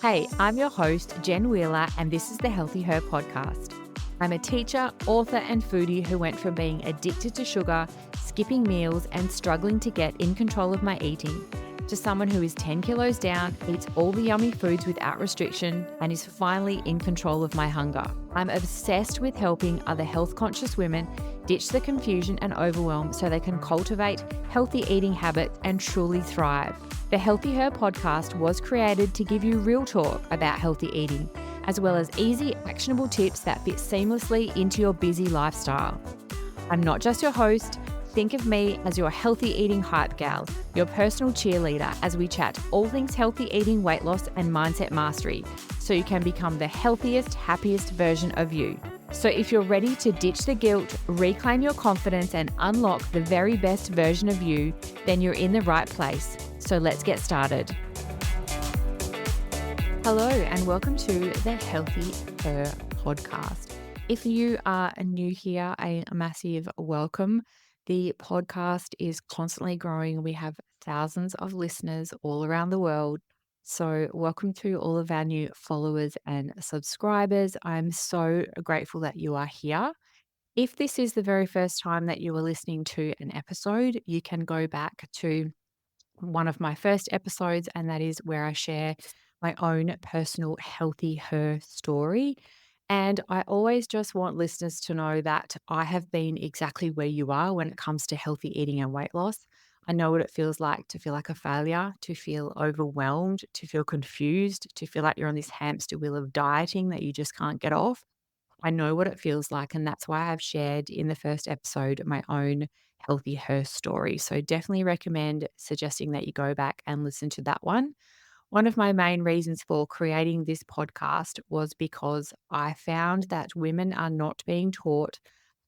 Hey, I'm your host, Jen Wheeler, and this is the Healthy Her podcast. I'm a teacher, author, and foodie who went from being addicted to sugar, skipping meals, and struggling to get in control of my eating to someone who is 10 kilos down, eats all the yummy foods without restriction, and is finally in control of my hunger. I'm obsessed with helping other health conscious women ditch the confusion and overwhelm so they can cultivate healthy eating habits and truly thrive. The Healthy Her podcast was created to give you real talk about healthy eating, as well as easy, actionable tips that fit seamlessly into your busy lifestyle. I'm not just your host. Think of me as your healthy eating hype gal, your personal cheerleader as we chat all things healthy eating, weight loss, and mindset mastery so you can become the healthiest, happiest version of you. So if you're ready to ditch the guilt, reclaim your confidence, and unlock the very best version of you, then you're in the right place. So let's get started. Hello, and welcome to the Healthy Her podcast. If you are new here, a massive welcome. The podcast is constantly growing. We have thousands of listeners all around the world. So, welcome to all of our new followers and subscribers. I'm so grateful that you are here. If this is the very first time that you are listening to an episode, you can go back to one of my first episodes, and that is where I share my own personal healthy her story. And I always just want listeners to know that I have been exactly where you are when it comes to healthy eating and weight loss. I know what it feels like to feel like a failure, to feel overwhelmed, to feel confused, to feel like you're on this hamster wheel of dieting that you just can't get off. I know what it feels like, and that's why I've shared in the first episode my own healthy her story. So definitely recommend suggesting that you go back and listen to that one. One of my main reasons for creating this podcast was because I found that women are not being taught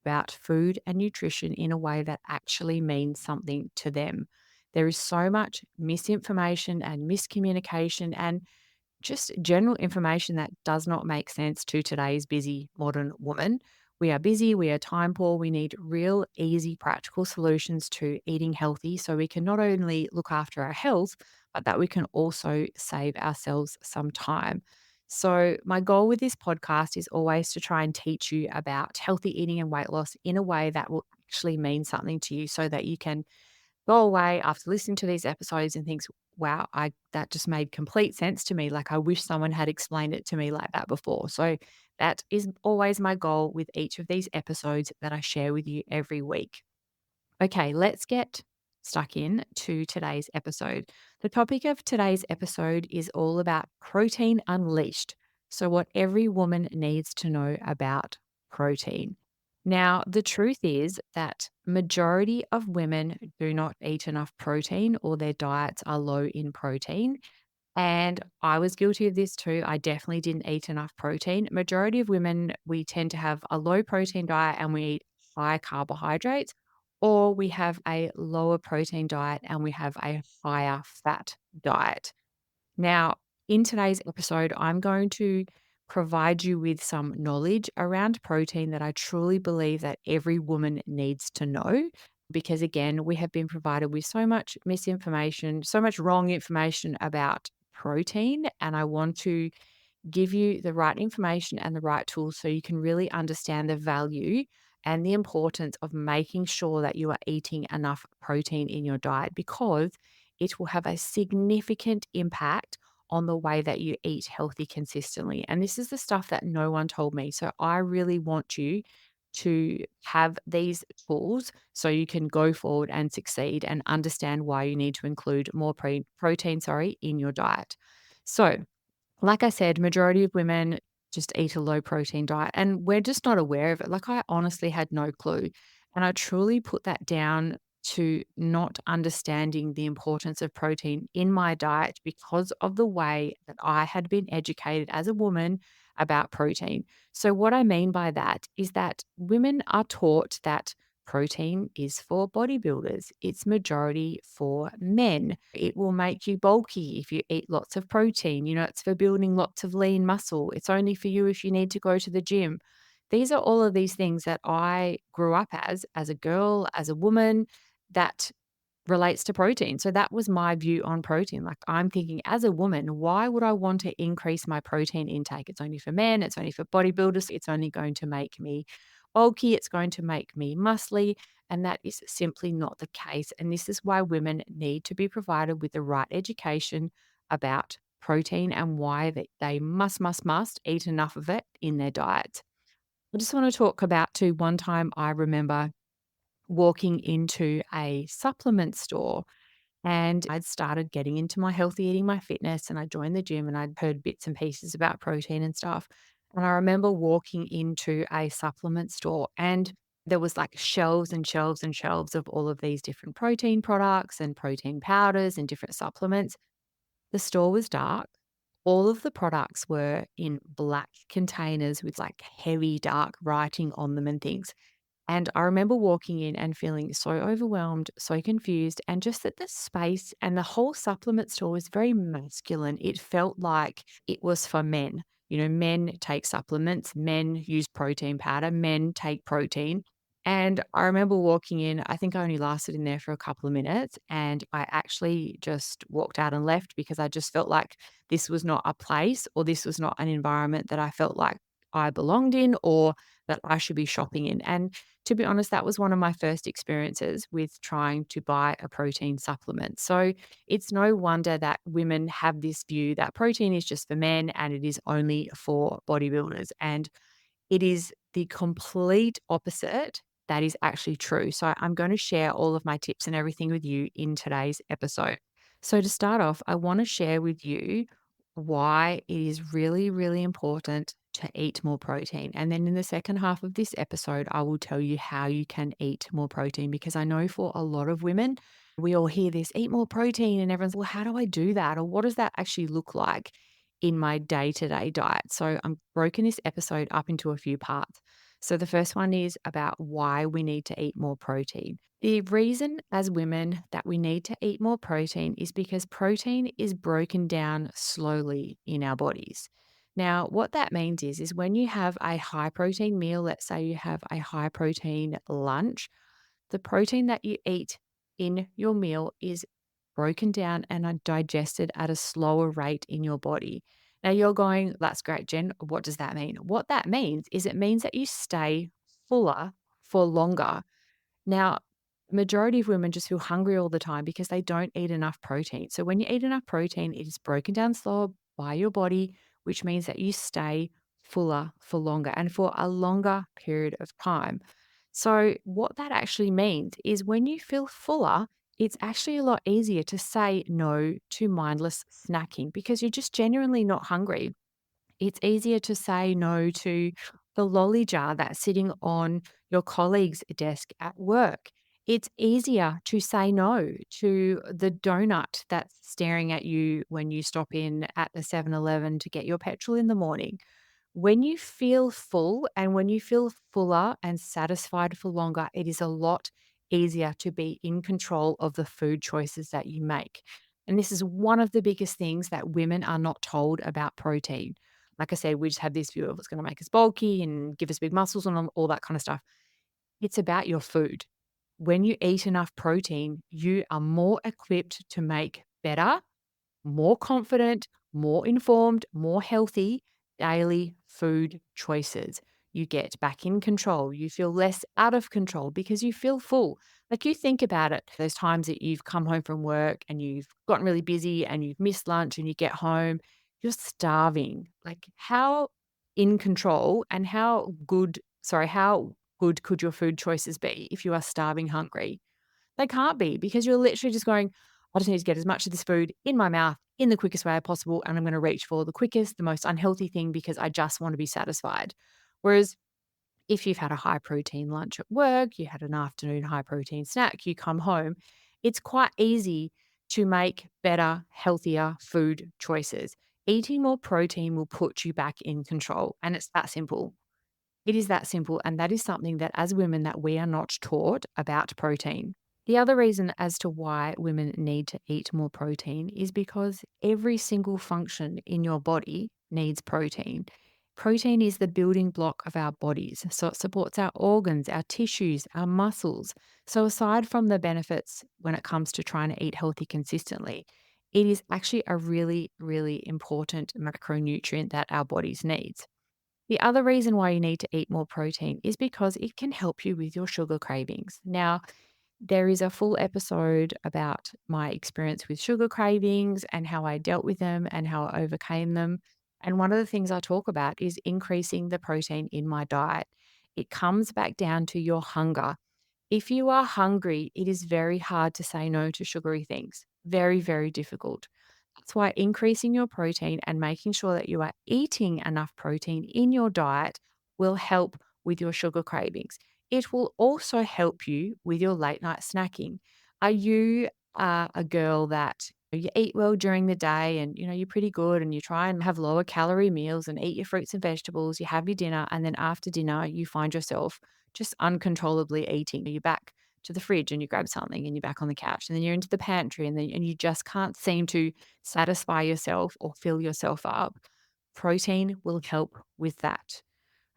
about food and nutrition in a way that actually means something to them. There is so much misinformation and miscommunication and just general information that does not make sense to today's busy modern woman. We are busy, we are time poor, we need real, easy, practical solutions to eating healthy so we can not only look after our health, but that we can also save ourselves some time. So, my goal with this podcast is always to try and teach you about healthy eating and weight loss in a way that will actually mean something to you so that you can go away after listening to these episodes and thinks, wow, that just made complete sense to me. Like I wish someone had explained it to me like that before. So that is always my goal with each of these episodes that I share with you every week. Okay, let's get stuck in to today's episode. The topic of today's episode is all about protein unleashed. So what every woman needs to know about protein. Now, the truth is that majority of women do not eat enough protein or their diets are low in protein. And I was guilty of this too. I definitely didn't eat enough protein. Majority of women, we tend to have a low protein diet and we eat high carbohydrates, or we have a lower protein diet and we have a higher fat diet. Now, in today's episode, I'm going to provide you with some knowledge around protein that I truly believe that every woman needs to know. Because again, we have been provided with so much misinformation, so much wrong information about protein. And I want to give you the right information and the right tools so you can really understand the value and the importance of making sure that you are eating enough protein in your diet because it will have a significant impact on the way that you eat healthy consistently. And this is the stuff that no one told me. So I really want you to have these tools so you can go forward and succeed and understand why you need to include more protein, in your diet. So, like I said, majority of women just eat a low protein diet and we're just not aware of it. Like I honestly had no clue. And I truly put that down to not understanding the importance of protein in my diet because of the way that I had been educated as a woman about protein. So, what I mean by that is that women are taught that protein is for bodybuilders. It's majority for men. It will make you bulky if you eat lots of protein. You know, it's for building lots of lean muscle. It's only for you if you need to go to the gym. These are all of these things that I grew up as a girl, as a woman, that relates to protein. So that was my view on protein. Like I'm thinking as a woman, why would I want to increase my protein intake? It's only for men, it's only for bodybuilders, it's only going to make me bulky, it's going to make me muscly. And that is simply not the case. And this is why women need to be provided with the right education about protein and why they must eat enough of it in their diet. I just want to talk about too one time I remember walking into a supplement store and I'd started getting into my healthy eating, my fitness, and I joined the gym and I'd heard bits and pieces about protein and stuff. And I remember walking into a supplement store and there was like shelves and shelves and shelves of all of these different protein products and protein powders and different supplements. The store was dark. All of the products were in black containers with like heavy dark writing on them and things. And I remember walking in and feeling so overwhelmed, so confused, and just that the space and the whole supplement store was very masculine. It felt like it was for men. Men take supplements, men use protein powder, men take protein. And I remember walking in, I think I only lasted in there for a couple of minutes, and I actually just walked out and left because I just felt like this was not a place or this was not an environment that I felt like I belonged in or that I should be shopping in. And to be honest, that was one of my first experiences with trying to buy a protein supplement. So it's no wonder that women have this view that protein is just for men and it is only for bodybuilders. And it is the complete opposite that is actually true. So I'm going to share all of my tips and everything with you in today's episode. So to start off, I want to share with you why it is really, really important to eat more protein. And then in the second half of this episode, I will tell you how you can eat more protein because I know for a lot of women, we all hear this eat more protein, and everyone's, well, how do I do that? Or what does that actually look like in my day to day diet? So I'm broken this episode up into a few parts. So the first one is about why we need to eat more protein. The reason as women that we need to eat more protein is because protein is broken down slowly in our bodies. Now, what that means is when you have a high protein meal, let's say you have a high protein lunch, the protein that you eat in your meal is broken down and are digested at a slower rate in your body. Now you're going, that's great, Jen. What does that mean? What that means is it means that you stay fuller for longer. Now, majority of women just feel hungry all the time because they don't eat enough protein. So when you eat enough protein, it is broken down slower by your body, which means that you stay fuller for longer and for a longer period of time. So what that actually means is when you feel fuller, it's actually a lot easier to say no to mindless snacking because you're just genuinely not hungry. It's easier to say no to the lolly jar that's sitting on your colleague's desk at work. It's easier to say no to the donut that's staring at you when you stop in at the 7-Eleven to get your petrol in the morning. When you feel full and when you feel fuller and satisfied for longer, it is a lot easier to be in control of the food choices that you make. And this is one of the biggest things that women are not told about protein. Like I said, we just have this view of it's going to make us bulky and give us big muscles and all that kind of stuff. It's about your food. When you eat enough protein, you are more equipped to make better, more confident, more informed, more healthy daily food choices. You get back in control. You feel less out of control because you feel full. Like you think about it, those times that you've come home from work and you've gotten really busy and you've missed lunch and you get home, you're starving. Like how in control and how good could your food choices be if you are starving hungry? They can't be because you're literally just going, I just need to get as much of this food in my mouth in the quickest way possible. And I'm going to reach for the quickest, the most unhealthy thing because I just want to be satisfied. Whereas if you've had a high protein lunch at work, you had an afternoon high protein snack, you come home, it's quite easy to make better, healthier food choices. Eating more protein will put you back in control. And it's that simple. It is that simple. And that is something that as women that we are not taught about protein. The other reason as to why women need to eat more protein is because every single function in your body needs protein. Protein is the building block of our bodies, so it supports our organs, our tissues, our muscles. So, aside from the benefits when it comes to trying to eat healthy consistently, it is actually a really, really important macronutrient that our bodies needs. The other reason why you need to eat more protein is because it can help you with your sugar cravings. Now, there is a full episode about my experience with sugar cravings and how I dealt with them and how I overcame them. And one of the things I talk about is increasing the protein in my diet. It comes back down to your hunger. If you are hungry, it is very hard to say no to sugary things. Very, very difficult. That's why increasing your protein and making sure that you are eating enough protein in your diet will help with your sugar cravings. It will also help you with your late night snacking. Are you a girl that you eat well during the day and you're pretty good and you try and have lower calorie meals and eat your fruits and vegetables, you have your dinner, and then after dinner you find yourself just uncontrollably eating? You're back to the fridge and you grab something and you're back on the couch and then you're into the pantry and you just can't seem to satisfy yourself or fill yourself up. Protein will help with that.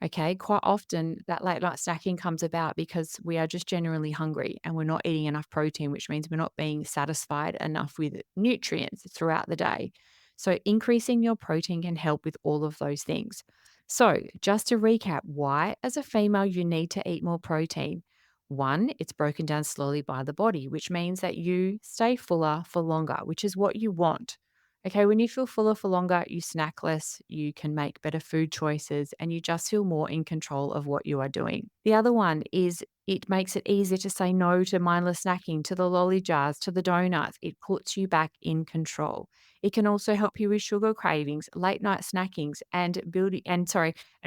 Okay, quite often that late night snacking comes about because we are just generally hungry and we're not eating enough protein, which means we're not being satisfied enough with nutrients throughout the day. So, increasing your protein can help with all of those things. So, just to recap, why as a female you need to eat more protein. One, it's broken down slowly by the body, which means that you stay fuller for longer, which is what you want. Okay, when you feel fuller for longer, you snack less, you can make better food choices, and you just feel more in control of what you are doing. The other one is it makes it easier to say no to mindless snacking, to the lolly jars, to the donuts. It puts you back in control. It can also help you with sugar cravings, late night snackings, and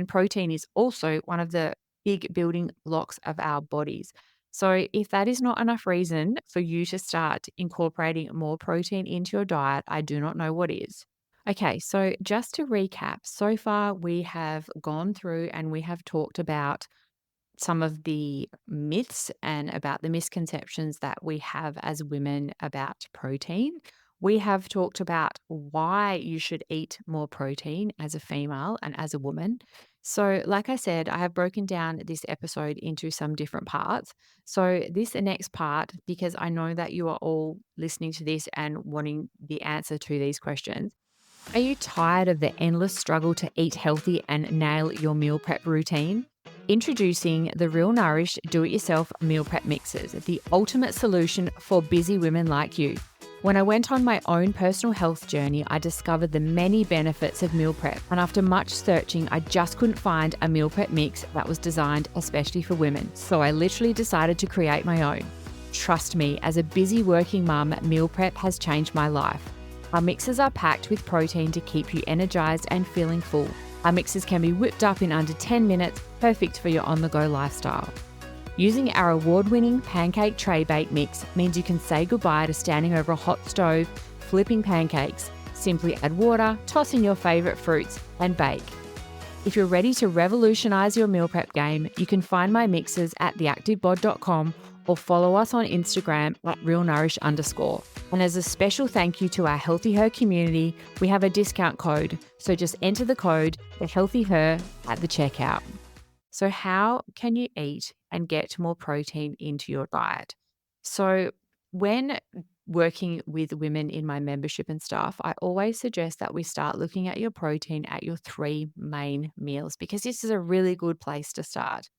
protein is also one of the big building blocks of our bodies. So, if that is not enough reason for you to start incorporating more protein into your diet, I do not know what is. Okay, so just to recap, so far we have gone through and we have talked about some of the myths and about the misconceptions that we have as women about protein. We have talked about why you should eat more protein as a female and as a woman. So, like I said, I have broken down this episode into some different parts. So, this next part, because I know that you are all listening to this and wanting the answer to these questions. Are you tired of the endless struggle to eat healthy and nail your meal prep routine? Introducing the Real Nourish Do It Yourself Meal Prep Mixes, the ultimate solution for busy women like you. When I went on my own personal health journey, I discovered the many benefits of meal prep, and after much searching, I just couldn't find a meal prep mix that was designed especially for women. So I literally decided to create my own. Trust me, as a busy working mum, meal prep has changed my life. Our mixes are packed with protein to keep you energized and feeling full. Our mixes can be whipped up in under 10 minutes, perfect for your on-the-go lifestyle. Using our award-winning pancake tray bake mix means you can say goodbye to standing over a hot stove, flipping pancakes. Simply add water, toss in your favorite fruits, and bake. If you're ready to revolutionize your meal prep game, you can find my mixes at theactivebod.com or follow us on Instagram at realnourish_. And as a special thank you to our Healthy Her community, we have a discount code. So just enter the code, the Healthy Her, at the checkout. So how can you eat and get more protein into your diet? So when working with women in my membership and stuff, I always suggest that we start looking at your protein at your three main meals because this is a really good place to start.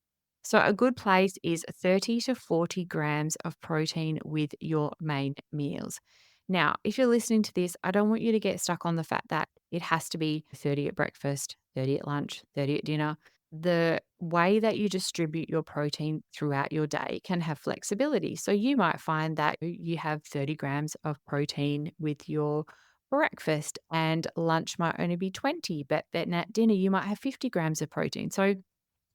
So, a good place is 30 to 40 grams of protein with your main meals. Now, if you're listening to this, I don't want you to get stuck on the fact that it has to be 30 at breakfast, 30 at lunch, 30 at dinner. The way that you distribute your protein throughout your day can have flexibility. So, you might find that you have 30 grams of protein with your breakfast and lunch might only be 20, but then at dinner you might have 50 grams of protein. So,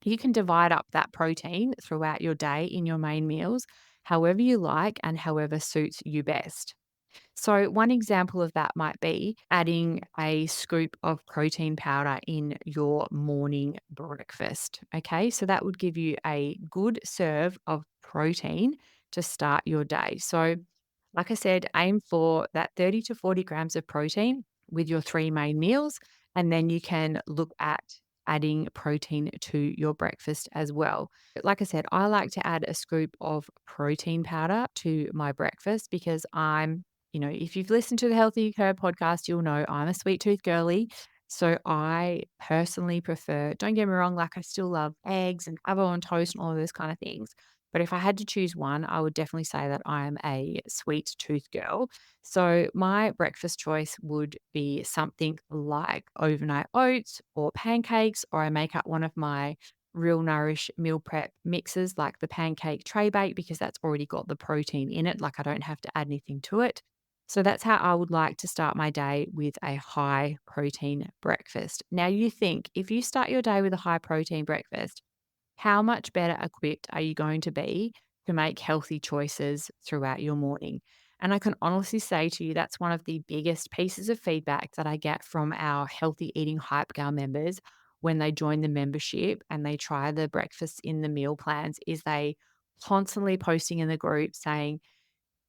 you can divide up that protein throughout your day in your main meals, however you like and however suits you best. So, one example of that might be adding a scoop of protein powder in your morning breakfast. Okay, so that would give you a good serve of protein to start your day. So, like I said, aim for that 30 to 40 grams of protein with your three main meals. And then you can look at adding protein to your breakfast as well. Like I said, I like to add a scoop of protein powder to my breakfast because if you've listened to the Healthy Her podcast, you'll know I'm a sweet tooth girly. So I personally prefer, don't get me wrong, like I still love eggs and avocado on toast and all of those kind of things. But if I had to choose one, I would definitely say that I am a sweet tooth girl. So my breakfast choice would be something like overnight oats or pancakes, or I make up one of my Real Nourish meal prep mixes like the pancake tray bake because that's already got the protein in it. Like I don't have to add anything to it. So that's how I would like to start my day with a high protein breakfast. Now, you think if you start your day with a high protein breakfast, how much better equipped are you going to be to make healthy choices throughout your morning? And I can honestly say to you, that's one of the biggest pieces of feedback that I get from our Healthy Eating Hype Gal members when they join the membership and they try the breakfast in the meal plans is they constantly posting in the group saying,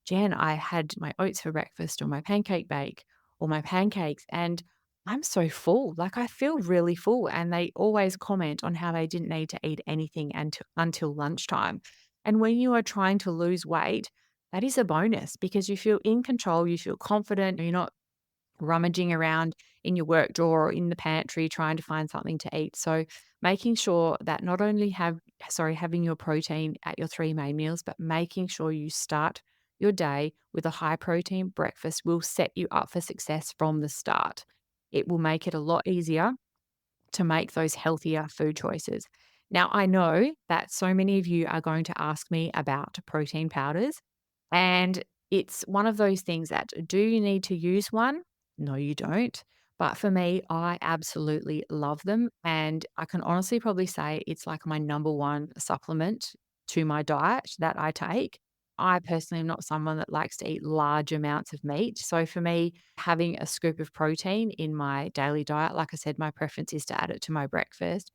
Jen, I had my oats for breakfast or my pancake bake or my pancakes, and I'm so full. Like I feel really full. And they always comment on how they didn't need to eat anything until lunchtime. And when you are trying to lose weight, that is a bonus because you feel in control, you feel confident, you're not rummaging around in your work drawer or in the pantry trying to find something to eat. So making sure that not only having your protein at your three main meals, but making sure you start your day with a high protein breakfast will set you up for success from the start. It will make it a lot easier to make those healthier food choices. Now, I know that so many of you are going to ask me about protein powders, and it's one of those things that do you need to use one? No, you don't. But for me, I absolutely love them. And I can honestly probably say it's like my number one supplement to my diet that I take. I personally am not someone that likes to eat large amounts of meat. So for me, having a scoop of protein in my daily diet, like I said, my preference is to add it to my breakfast,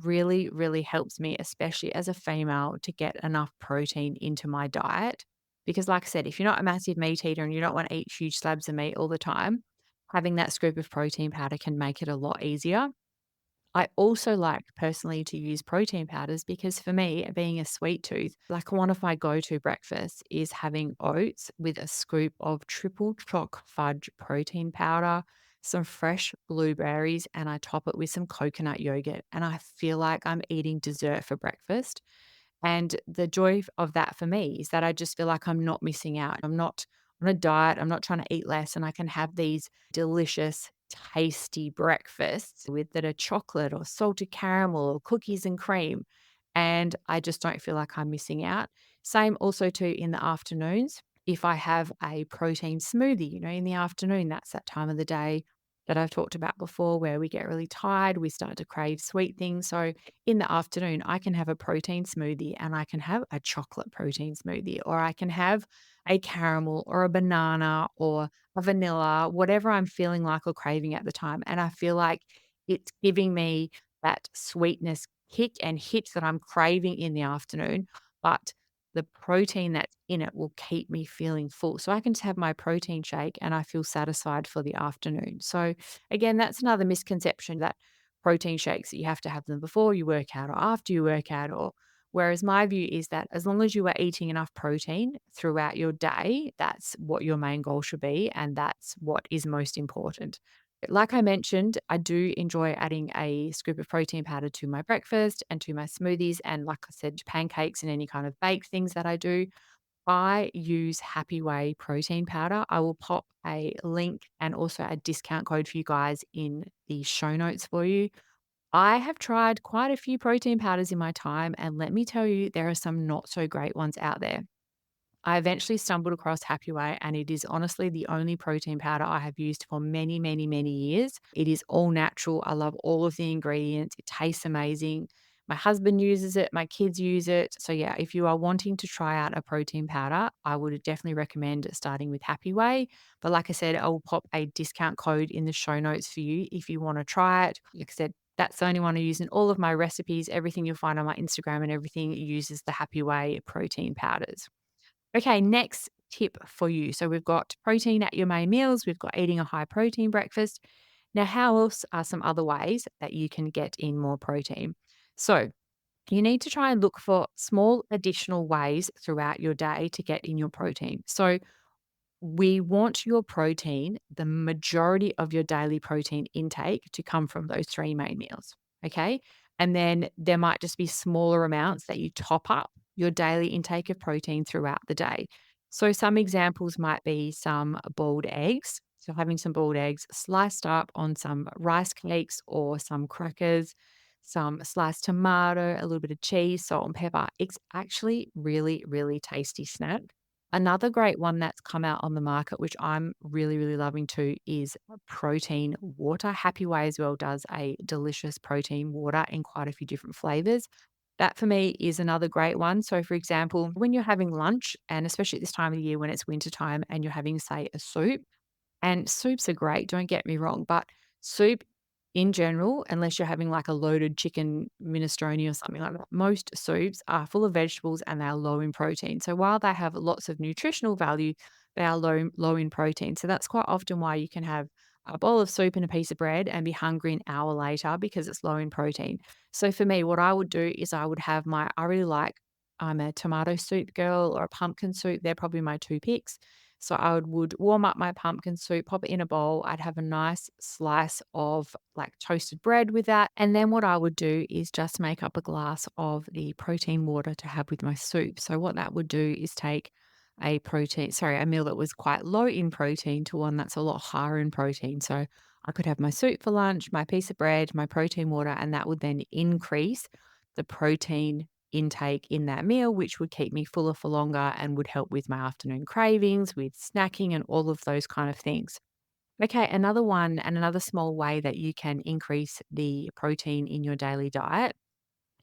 really, really helps me, especially as a female, to get enough protein into my diet. Because, like I said, if you're not a massive meat eater and you don't want to eat huge slabs of meat all the time, having that scoop of protein powder can make it a lot easier. I also like personally to use protein powders because for me, being a sweet tooth, like one of my go to breakfasts is having oats with a scoop of triple choc fudge protein powder, some fresh blueberries, and I top it with some coconut yogurt. And I feel like I'm eating dessert for breakfast. And the joy of that for me is that I just feel like I'm not missing out. I'm not on a diet. I'm not trying to eat less. And I can have these delicious, tasty breakfasts with that are chocolate or salted caramel or cookies and cream. And I just don't feel like I'm missing out. Same also too in the afternoons. If I have a protein smoothie, in the afternoon, that's that time of the day that I've talked about before where we get really tired, we start to crave sweet things. So in the afternoon, I can have a protein smoothie and I can have a chocolate protein smoothie, or I can have a caramel or a banana or a vanilla, whatever I'm feeling like or craving at the time. And I feel like it's giving me that sweetness kick and hit that I'm craving in the afternoon. But the protein that's in it will keep me feeling full. So I can just have my protein shake and I feel satisfied for the afternoon. So again, that's another misconception that protein shakes that you have to have them before you work out or after you work out, or whereas my view is that as long as you are eating enough protein throughout your day, that's what your main goal should be and that's what is most important. Like I mentioned, I do enjoy adding a scoop of protein powder to my breakfast and to my smoothies and like I said pancakes and any kind of baked things that I do. I use Happy Way protein powder. I will pop a link and also a discount code for you guys in the show notes for you. I have tried quite a few protein powders in my time, and let me tell you, there are some not so great ones out there. I eventually stumbled across Happy Way, and it is honestly the only protein powder I have used for many, many, many years. It is all natural. I love all of the ingredients. It tastes amazing. My husband uses it, my kids use it. So, yeah, if you are wanting to try out a protein powder, I would definitely recommend starting with Happy Way. But, like I said, I will pop a discount code in the show notes for you if you want to try it. Like I said, that's the only one I use in all of my recipes. Everything you'll find on my Instagram and everything uses the Happy Way protein powders. Okay, next tip for you. So we've got protein at your main meals, we've got eating a high protein breakfast. Now, how else are some other ways that you can get in more protein? So, you need to try and look for small additional ways throughout your day to get in your protein. So, we want your protein, the majority of your daily protein intake to come from those three main meals. Okay. And then there might just be smaller amounts that you top up your daily intake of protein throughout the day. So, some examples might be some boiled eggs. So, having some boiled eggs sliced up on some rice cakes or some crackers, some sliced tomato, a little bit of cheese, salt, and pepper. It's actually really, really tasty snack. Another great one that's come out on the market, which I'm really, really loving too, is protein water. Happy Way as well does a delicious protein water in quite a few different flavors. That for me is another great one. So, for example, when you're having lunch, and especially at this time of the year when it's winter time and you're having, say, a soup, and soups are great, don't get me wrong, but soup in general, unless you're having like a loaded chicken minestrone or something like that, most soups are full of vegetables and they are low in protein. So while they have lots of nutritional value, they are low in protein. So that's quite often why you can have a bowl of soup and a piece of bread and be hungry an hour later because it's low in protein. So for me, what I would do is I would have I really like, I'm a tomato soup girl or a pumpkin soup. They're probably my two picks. So I would warm up my pumpkin soup, pop it in a bowl. I'd have a nice slice of like toasted bread with that. And then what I would do is just make up a glass of the protein water to have with my soup. So what that would do is take a meal that was quite low in protein to one that's a lot higher in protein. So I could have my soup for lunch, my piece of bread, my protein water, and that would then increase the protein intake in that meal, which would keep me fuller for longer and would help with my afternoon cravings, with snacking, and all of those kind of things. Okay, another one and another small way that you can increase the protein in your daily diet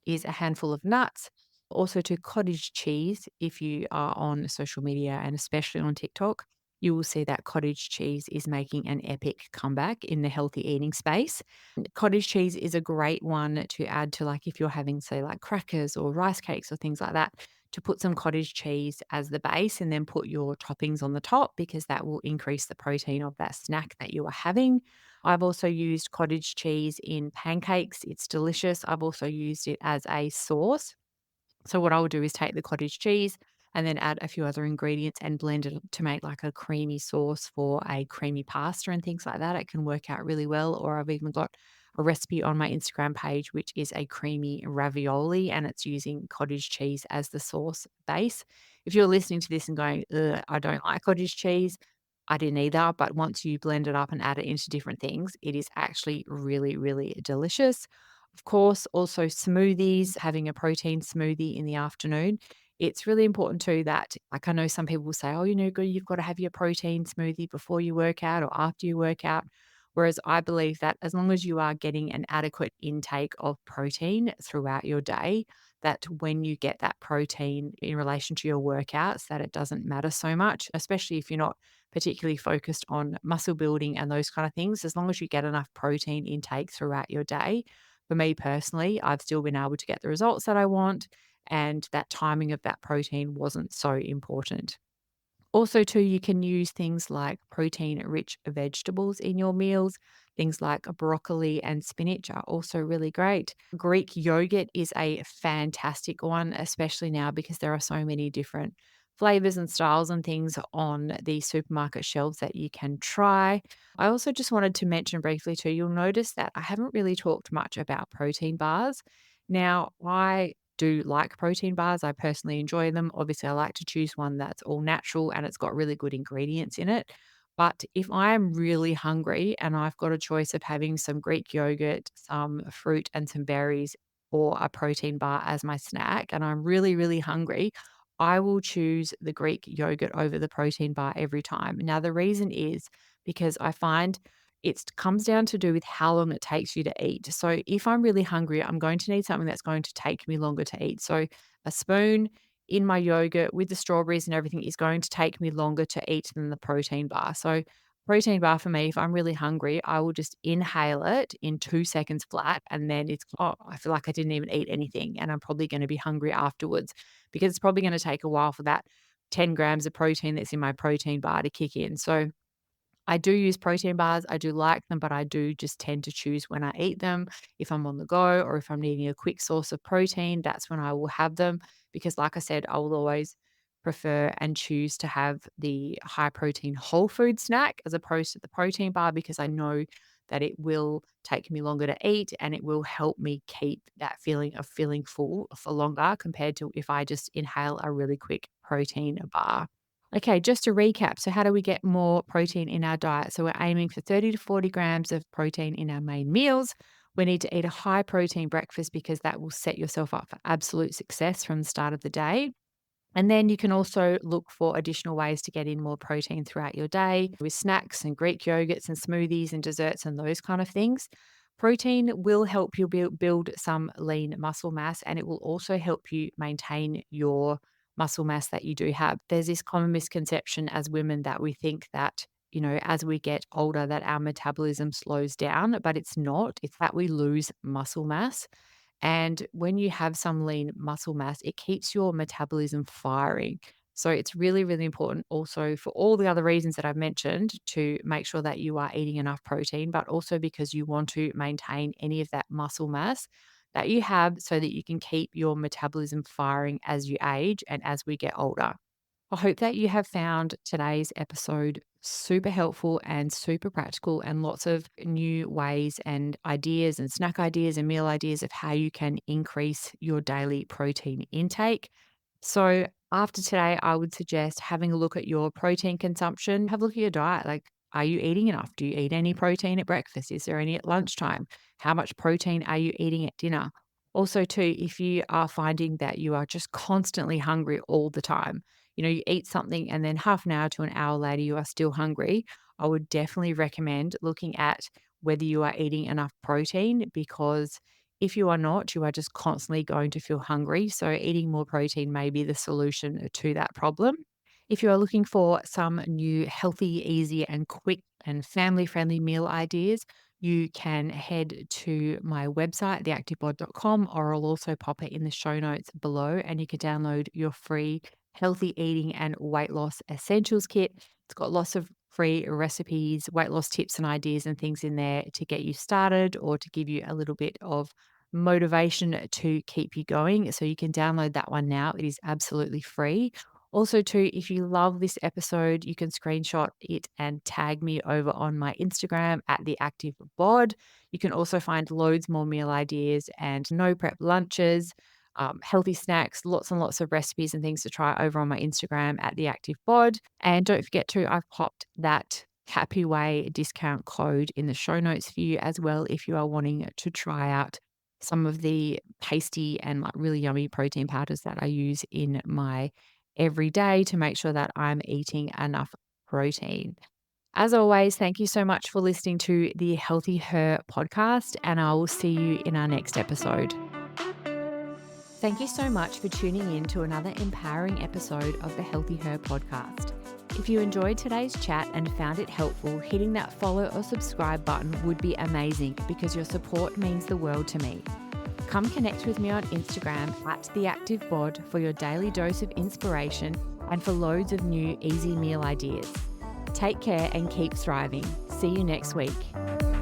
is a handful of nuts. Also, to cottage cheese, if you are on social media and especially on TikTok, you will see that cottage cheese is making an epic comeback in the healthy eating space. Cottage cheese is a great one to add to, like, if you're having, say, like crackers or rice cakes or things like that, to put some cottage cheese as the base and then put your toppings on the top because that will increase the protein of that snack that you are having. I've also used cottage cheese in pancakes. It's delicious. I've also used it as a sauce. So what I would do is take the cottage cheese and then add a few other ingredients and blend it to make like a creamy sauce for a creamy pasta and things like that. It can work out really well. Or I've even got a recipe on my Instagram page, which is a creamy ravioli, and it's using cottage cheese as the sauce base. If you're listening to this and going, "Ugh, I don't like cottage cheese," I didn't either. But once you blend it up and add it into different things, it is actually really, really delicious. Of course, also smoothies, having a protein smoothie in the afternoon. It's really important too that, like, I know some people will say, oh, you've got to have your protein smoothie before you work out or after you work out. Whereas I believe that as long as you are getting an adequate intake of protein throughout your day, that when you get that protein in relation to your workouts, that it doesn't matter so much, especially if you're not particularly focused on muscle building and those kind of things. As long as you get enough protein intake throughout your day, for me personally, I've still been able to get the results that I want, and that timing of that protein wasn't so important. Also, too, you can use things like protein-rich vegetables in your meals. Things like broccoli and spinach are also really great. Greek yogurt is a fantastic one, especially now because there are so many different flavors and styles and things on the supermarket shelves that you can try. I also just wanted to mention briefly too, you'll notice that I haven't really talked much about protein bars. Now, I do like protein bars. I personally enjoy them. Obviously, I like to choose one that's all natural and it's got really good ingredients in it. But if I am really hungry and I've got a choice of having some Greek yogurt, some fruit, and some berries, or a protein bar as my snack, and I'm really, really hungry, I will choose the Greek yogurt over the protein bar every time. Now, the reason is because I find it comes down to do with how long it takes you to eat. So if I'm really hungry, I'm going to need something that's going to take me longer to eat. So a spoon in my yogurt with the strawberries and everything is going to take me longer to eat than the protein bar. So protein bar for me, if I'm really hungry, I will just inhale it in 2 seconds flat. And then I feel like I didn't even eat anything. And I'm probably going to be hungry afterwards because it's probably going to take a while for that 10 grams of protein that's in my protein bar to kick in. So I do use protein bars. I do like them, but I do just tend to choose when I eat them. If I'm on the go or if I'm needing a quick source of protein, that's when I will have them because, like I said, I will always prefer and choose to have the high protein whole food snack as opposed to the protein bar because I know that it will take me longer to eat and it will help me keep that feeling of feeling full for longer compared to if I just inhale a really quick protein bar. Okay, just to recap. So, how do we get more protein in our diet? So, we're aiming for 30 to 40 grams of protein in our main meals. We need to eat a high protein breakfast because that will set yourself up for absolute success from the start of the day. And then you can also look for additional ways to get in more protein throughout your day with snacks and Greek yogurts and smoothies and desserts and those kind of things. Protein will help you build some lean muscle mass and it will also help you maintain your muscle mass that you do have. There's this common misconception as women that we think that, as we get older, that our metabolism slows down, but it's not. It's that we lose muscle mass. And when you have some lean muscle mass, it keeps your metabolism firing. So it's really, really important also for all the other reasons that I've mentioned to make sure that you are eating enough protein, but also because you want to maintain any of that muscle mass that you have so that you can keep your metabolism firing as you age and as we get older. I hope that you have found today's episode super helpful and super practical, and lots of new ways and ideas and snack ideas and meal ideas of how you can increase your daily protein intake. So, after today, I would suggest having a look at your protein consumption. Have a look at your diet. Like, are you eating enough? Do you eat any protein at breakfast? Is there any at lunchtime? How much protein are you eating at dinner? Also, too, if you are finding that you are just constantly hungry all the time, you eat something and then half an hour to an hour later, you are still hungry, I would definitely recommend looking at whether you are eating enough protein because if you are not, you are just constantly going to feel hungry. So, eating more protein may be the solution to that problem. If you are looking for some new healthy, easy, and quick and family friendly meal ideas, you can head to my website, theactivebod.com, or I'll also pop it in the show notes below, and you can download your free healthy eating and weight loss essentials kit. It's got lots of free recipes, weight loss tips, and ideas and things in there to get you started or to give you a little bit of motivation to keep you going. So you can download that one now. It is absolutely free. Also, too, if you love this episode, you can screenshot it and tag me over on my Instagram at the Active Bod. You can also find loads more meal ideas and no prep lunches, healthy snacks, lots and lots of recipes and things to try over on my Instagram at the Active Bod. And don't forget to, I've popped that Happy Way discount code in the show notes for you as well if you are wanting to try out some of the tasty and like really yummy protein powders that I use in my every day to make sure that I'm eating enough protein. As always, thank you so much for listening to the Healthy Her podcast, and I will see you in our next episode. Thank you so much for tuning in to another empowering episode of the Healthy Her podcast. If you enjoyed today's chat and found it helpful, hitting that follow or subscribe button would be amazing because your support means the world to me. Come connect with me on Instagram at theactivebod for your daily dose of inspiration and for loads of new easy meal ideas. Take care and keep thriving. See you next week.